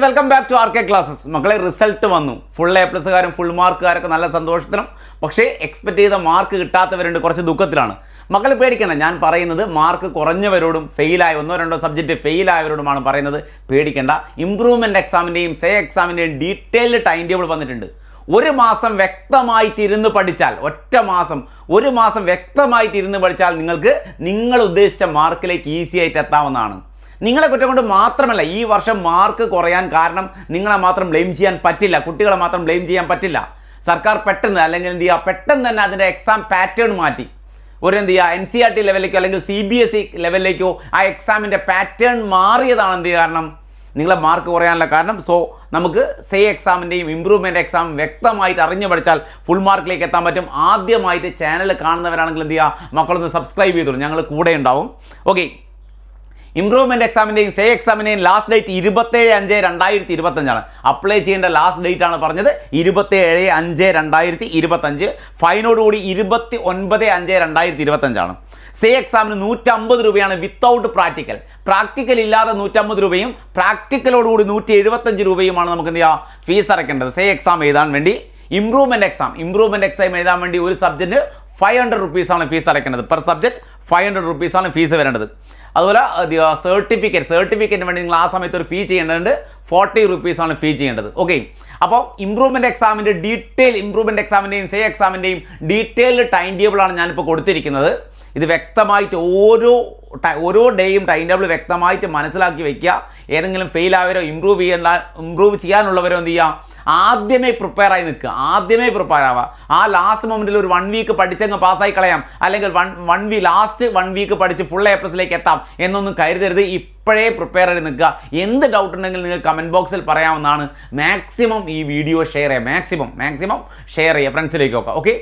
Welcome back to R K classes. മക്കളെ, result വന്നു. Full A പ്ലസ്സുകാരും ഫുൾ മാർക്കുകാരൊക്കെ നല്ല സന്തോഷത്തിനും, പക്ഷേ എക്സ്പെക്ട് ചെയ്ത മാർക്ക് കിട്ടാത്തവരുണ്ട്, കുറച്ച് ദുഃഖത്തിലാണ്. മക്കൾ പേടിക്കേണ്ട, ഞാൻ പറയുന്നത് മാർക്ക് കുറഞ്ഞവരോടും ഫെയിലായ ഒന്നോ രണ്ടോ സബ്ജക്റ്റ് ഫെയിലായവരോടുമാണ് പറയുന്നത്. പേടിക്കേണ്ട. ഇംപ്രൂവ്മെൻറ്റ് എക്സാമിൻ്റെയും സേ എക്സാമിൻ്റെയും ഡീറ്റെയിൽഡ് ടൈം ടേബിൾ വന്നിട്ടുണ്ട്. ഒരു മാസം വ്യക്തമായിട്ടിരുന്ന് പഠിച്ചാൽ, ഒരു മാസം വ്യക്തമായിട്ടിരുന്ന് പഠിച്ചാൽ നിങ്ങൾക്ക് നിങ്ങൾ ഉദ്ദേശിച്ച മാർക്കിലേക്ക് ഈസി ആയിട്ട് എത്താവുന്നതാണ്. നിങ്ങളെ കുറ്റം കൊണ്ട് മാത്രമല്ല ഈ വർഷം മാർക്ക് കുറയാൻ കാരണം നിങ്ങളെ മാത്രം ബ്ലെയിം ചെയ്യാൻ പറ്റില്ല, കുട്ടികളെ മാത്രം ബ്ലെയിം ചെയ്യാൻ പറ്റില്ല. സർക്കാർ പെട്ടെന്ന് അല്ലെങ്കിൽ എന്ത് ചെയ്യുക, പെട്ടെന്ന് തന്നെ അതിൻ്റെ എക്സാം പാറ്റേൺ മാറ്റി ഒരു എന്ത് ചെയ്യുക, NCERT ലെവലിലേക്കോ അല്ലെങ്കിൽ CBSE ലെവലിലേക്കോ ആ എക്സാമിൻ്റെ പാറ്റേൺ മാറിയതാണ്. എന്ത് കാരണം നിങ്ങളെ മാർക്ക് കുറയാനുള്ള കാരണം. സോ നമുക്ക് സേ എക്സാമിൻ്റെയും ഇംപ്രൂവ്മെൻറ്റ് എക്സാം വ്യക്തമായിട്ട് അറിഞ്ഞു പഠിച്ചാൽ ഫുൾ മാർക്കിലേക്ക് എത്താൻ പറ്റും. ആദ്യമായിട്ട് ചാനൽ കാണുന്നവരാണെങ്കിൽ എന്ത് ചെയ്യുക, മക്കളൊന്ന് സബ്സ്ക്രൈബ് ചെയ്തോളൂ, ഞങ്ങൾ കൂടെ ഉണ്ടാവും. ഓക്കെ, ഇംപ്രൂവ്മെൻറ്റ് എക്സാമിൻ്റെയും സേ എക്സാമിൻ്റെയും ലാസ്റ്റ് ഡേറ്റ് 27/5/2025. അപ്ലൈ ചെയ്യേണ്ട ലാസ്റ്റ് ഡേറ്റ് ആണ് പറഞ്ഞത് 27/5/2025. ഫൈനോടുകൂടി 29/5/2025. സേ എക്സാമിന് 150 രൂപയാണ് വിത്തൗട്ട് പ്രാക്ടിക്കൽ. പ്രാക്ടിക്കൽ ഇല്ലാതെ 150 രൂപയും പ്രാക്ടിക്കലോടുകൂടി 175 രൂപയുമാണ് നമുക്ക് എന്ത് ചെയ്യുക, ഫീസ് അടയ്ക്കേണ്ടത് സേ എക്സാം എഴുതാൻ വേണ്ടി. ഇംപ്രൂവ്മെൻറ്റ് എക്സാം എഴുതാൻ വേണ്ടി ഒരു സബ്ജക്റ്റ് 500 റുപ്പീസാണ് ഫീസ് അടയ്ക്കേണ്ടത്. പെർ സബ്ജക്റ്റ് 500 റുപ്പീസാണ് ഫീസ് വരേണ്ടത്. അതുപോലെ സർട്ടിഫിക്കറ്റിന് വേണ്ടി നിങ്ങൾ ആ സമയത്ത് ഒരു ഫീ ചെയ്യേണ്ടതുണ്ട്, 40 റുപ്പീസാണ് ഫീ ചെയ്യേണ്ടത്. ഓക്കെ, അപ്പോൾ ഇംപ്രൂവ്മെൻറ്റ് എക്സാമിൻ്റെ ഇംപ്രൂവ്മെൻറ്റ് എക്സാമിൻ്റെയും സേ എക്സാമിൻ്റെയും ഡീറ്റെയിൽഡ് ടൈം ടേബിളാണ് ഞാനിപ്പോൾ കൊടുത്തിരിക്കുന്നത്. ഇത് വ്യക്തമായിട്ട് ഓരോ ഡേയും ടൈം ടേബിൾ വ്യക്തമായിട്ട് മനസ്സിലാക്കി വയ്ക്കുക. ഏതെങ്കിലും ഫെയിൽ ആയവരോ ഇമ്പ്രൂവ് ചെയ്യാനുള്ളവരോ എന്ത് ചെയ്യുക, ആദ്യമേ പ്രിപ്പയർ ആയി നിൽക്കുക, ആദ്യമേ പ്രിപ്പയർ ആവുക. ആ ലാസ്റ്റ് മൊമെൻറ്റിൽ ഒരു 1 വീക്ക് പഠിച്ചങ്ങ് പാസ്സായി കളയാം, അല്ലെങ്കിൽ ലാസ്റ്റ് 1 വീക്ക് പഠിച്ച് ഫുൾ എ പ്ലസിലേക്ക് എത്താം എന്നൊന്നും കരുതരുത്. ഇപ്പോഴേ പ്രിപ്പയർ ആയി നിൽക്കുക. എന്ത് ഡൗട്ട് ഉണ്ടെങ്കിൽ നിങ്ങൾ കമൻറ്റ് ബോക്സിൽ പറയാവുന്നതാണ്. മാക്സിമം ഈ വീഡിയോ ഷെയർ ചെയ്യുക, മാക്സിമം ഷെയർ ചെയ്യുക ഫ്രണ്ട്സിലേക്കൊക്കെ. ഓക്കെ.